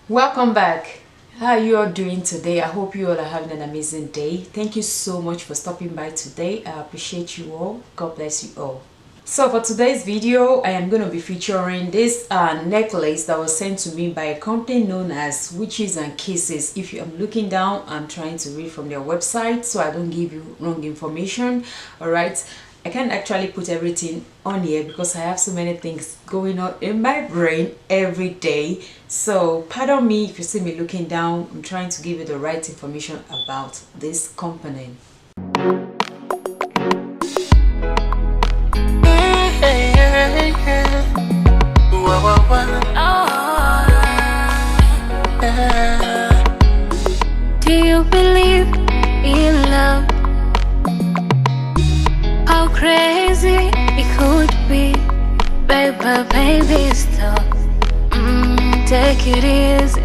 Welcome back. How are you all doing today? I hope you all are having an amazing day. Thank you so much for stopping by today. I appreciate you all. God bless you all. So for today's video, I am going to be featuring this necklace that was sent to me by a company known as Witches and Kisses. If you are looking down, I'm trying to read from their website so I don't give you wrong information. All right. I can't actually put everything on here because I have so many things going on in my brain every day. So pardon me if you see me looking down. I'm trying to give you the right information about this company. Do you believe in love? How crazy it could be, baby, stop. Take it easy.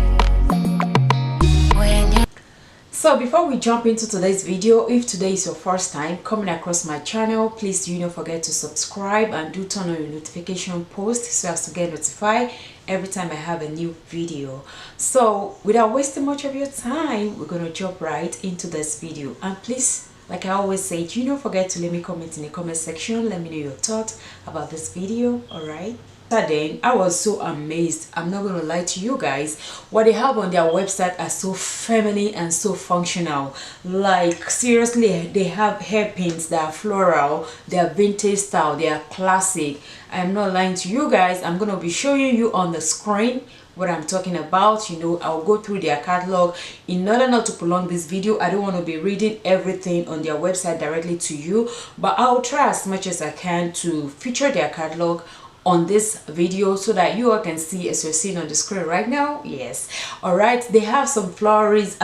So before we jump into today's video, if today is your first time coming across my channel, please do not forget to subscribe and do turn on your notification post so as to get notified every time I have a new video. So without wasting much of your time, we're going to jump right into this video. And please, like I always say, do not forget to leave me comment in the comment section. Let me know your thoughts about this video. All right. Then I was so amazed. I'm not going to lie to you guys. What they have on their website are so feminine and so functional. Like seriously, they have hairpins that are floral, they are vintage style, they are classic. I'm not lying to you guys. I'm going to be showing you on the screen what I'm talking about. You know, I'll go through their catalog. In order not to prolong this video, I don't want to be reading everything on their website directly to you, but I'll try as much as I can to feature their catalog on this video so that you all can see as you're seeing on the screen right now. Yes. All right, they have some florals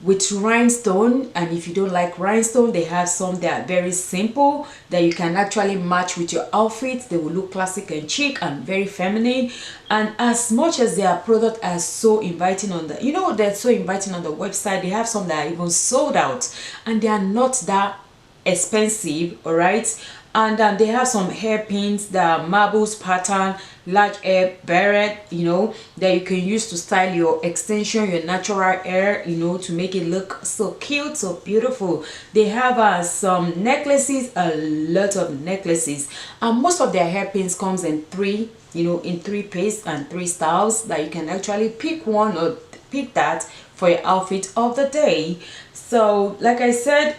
with rhinestone, and if you don't like rhinestone, they have some that are very simple that you can actually match with your outfit. They will look classic and chic and very feminine. And as much as their product are so inviting on the, you know, they're so inviting on the website, they have some that are even sold out and they are not that expensive. All right. And they have some hairpins, the marbles pattern, large hair beret, you know, that you can use to style your extension, your natural hair, you know, to make it look so cute, so beautiful. They have some necklaces, a lot of necklaces, and most of their hairpins comes in three, you know, in three pieces and three styles that you can actually pick one or pick that for your outfit of the day. So like I said,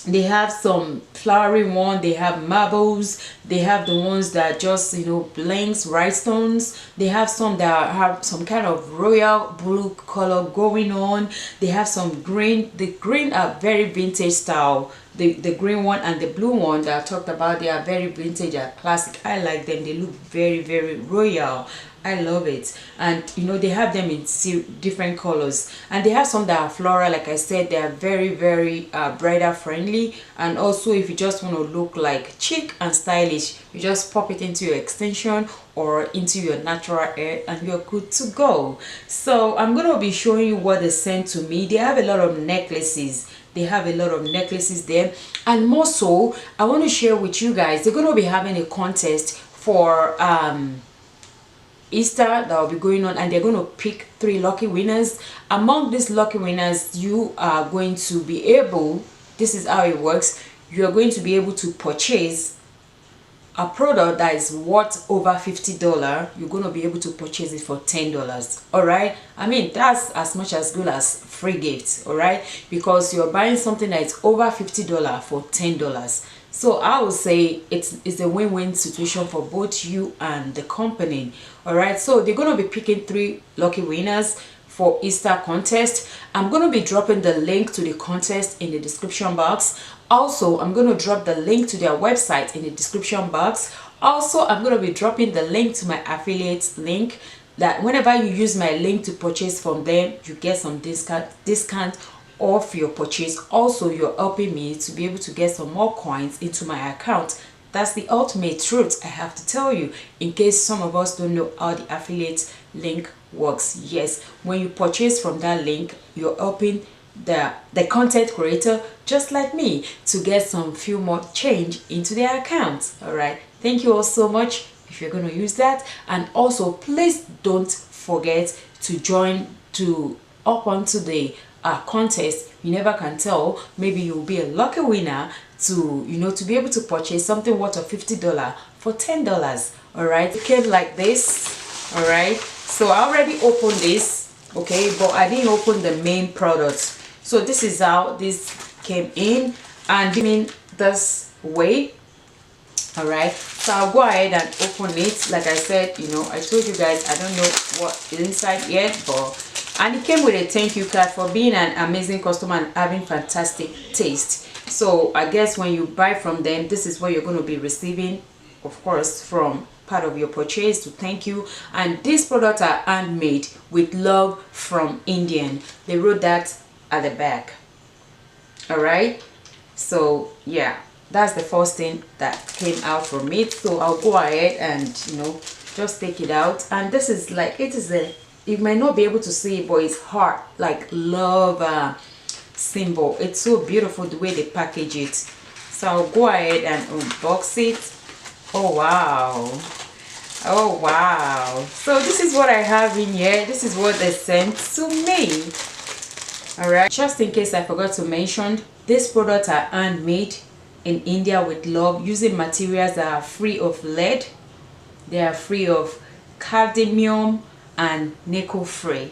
they have some flowery one, they have marbles, they have the ones that just, you know, blinks, rhinestones. They have some that have some kind of royal blue color going on. They have some green. The green are very vintage style. The green one and the blue one that I talked about, they are very vintage and classic. I like them. They look very royal. I love it. And you know, they have them in different colors, and they have some that are floral. Like I said, they are very bridal friendly. And also, if you just want to look like chic and stylish, you just pop it into your extension or into your natural hair and you're good to go. So I'm going to be showing you what they sent to me. They have a lot of necklaces. They have a lot of necklaces there, and more so I want to share with you guys, they're going to be having a contest for Easter that will be going on, and they're going to pick 3 lucky winners. Among these lucky winners, you are going to be able, this is how it works, you are going to be able to purchase a product that is worth over $50. You're going to be able to purchase it for $10. All right, I mean, that's as much as good as free gifts. All right, because you're buying something that is over $50 for $10. So I would say it's a win-win situation for both you and the company. All right, so they're going to be picking 3 lucky winners for Easter contest. I'm going to be dropping the link to the contest in the description box. Also, I'm going to drop the link to their website in the description box. Also, I'm going to be dropping the link to my affiliate link, that whenever you use my link to purchase from them, you get some discount off your purchase. Also, you're helping me to be able to get some more coins into my account. That's the ultimate truth I have to tell you, in case some of us don't know how the affiliate link works. Yes, when you purchase from that link, you're helping the content creator just like me to get some few more change into their account. All right, thank you all so much if you're going to use that. And also, please don't forget to join to up onto the contest. You never can tell, maybe you'll be a lucky winner to to be able to purchase something worth of $50 for $10. All right, it came like this. All right, so I already opened this, okay, but I didn't open the main product. So this is how this came in, and in this way. All right, so I'll go ahead and open it. Like I said, I told you guys I don't know what is inside yet, but and it came with a thank you card for being an amazing customer and having fantastic taste. So I guess when you buy from them, this is what you're going to be receiving, of course, from part of your purchase to thank you. And these products are handmade with love from Indian. They wrote that at the back. All right, so yeah, that's the first thing that came out from it. So I'll go ahead and just take it out. And this is like, you might not be able to see it, but it's heart, like love symbol. It's so beautiful the way they package it. So I'll go ahead and unbox it. Oh wow, oh wow. So this is what I have in here. This is what they sent to me. All right, just in case I forgot to mention, these products are handmade in India with love, using materials that are free of lead. They are free of cadmium and nickel free.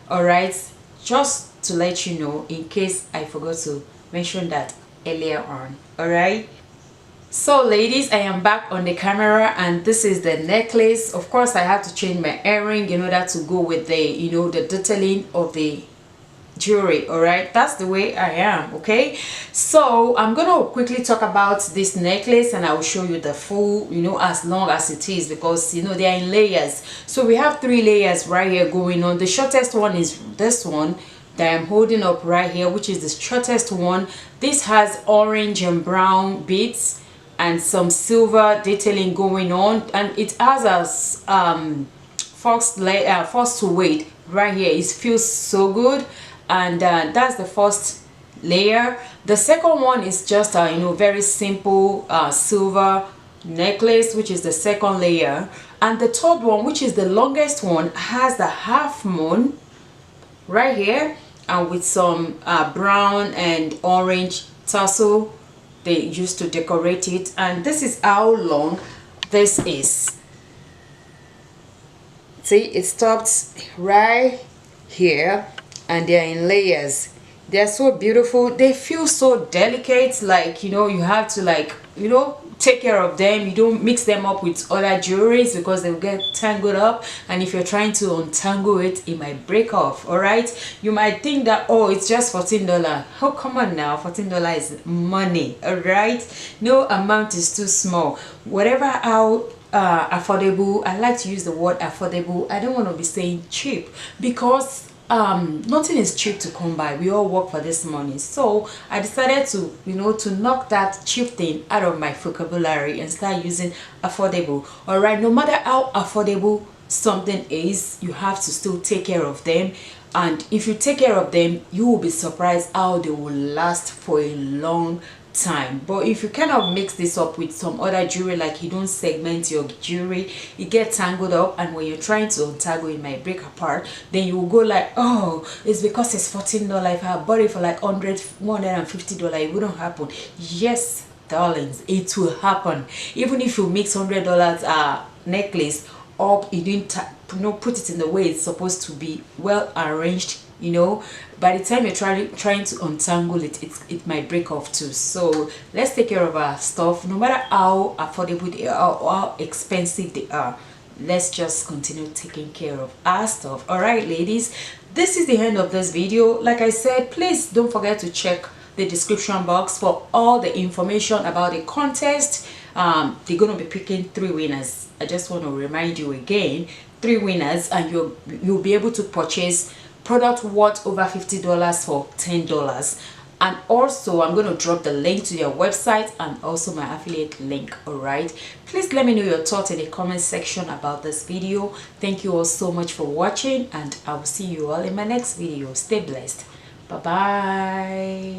All right, just to let you know in case I forgot to mention that earlier on. All right, so ladies, I am back on the camera, and this is the necklace. Of course, I have to change my earring in order to go with the the detailing of the jewelry. All right, that's the way I am. Okay, so I'm gonna quickly talk about this necklace, and I will show you the full, as long as it is, because they are in layers. So we have 3 layers right here going on. The shortest one is this one that I'm holding up right here, which is the shortest one. This has orange and brown beads and some silver detailing going on, and it has a first to weight right here. It feels so good. And that's the first layer. The second one is just a very simple silver necklace, which is the second layer. And the third one, which is the longest one, has the half moon right here, and with some brown and orange tassel they used to decorate it. And this is how long this is. See, it stops right here, and they're in layers. They're so beautiful. They feel so delicate, like you have to take care of them. You don't mix them up with other jewelries because they'll get tangled up, and if you're trying to untangle it, it might break off. All right, you might think that, oh, it's just $14. Oh, come on now, $14 is money. All right, no amount is too small. Whatever how affordable, I like to use the word affordable. I don't want to be saying cheap, because nothing is cheap to come by. We all work for this money. So I decided to to knock that cheap thing out of my vocabulary and start using affordable. All right, no matter how affordable something is, you have to still take care of them. And if you take care of them, you will be surprised how they will last for a long time. But if you kind of mix this up with some other jewelry, like you don't segment your jewelry, it gets tangled up, and when you're trying to untangle, it might break apart. Then you will go like, oh, it's because it's $14. If I bought it for like $150, it wouldn't happen. Yes, darlings, it will happen. Even if you mix $100 necklace up, you didn't put it in the way it's supposed to be, well arranged, by the time you're trying to untangle it, it might break off too. So let's take care of our stuff, no matter how affordable they are or how expensive they are. Let's just continue taking care of our stuff. All right, ladies, this is the end of this video. Like I said, please don't forget to check the description box for all the information about the contest. They're going to be picking 3 winners. I just want to remind you again, 3 winners, and you'll be able to purchase product worth over $50 for $10. And also I'm going to drop the link to their website and also my affiliate link. All right, please let me know your thoughts in the comment section about this video. Thank you all so much for watching, and I will see you all in my next video. Stay blessed. Bye bye.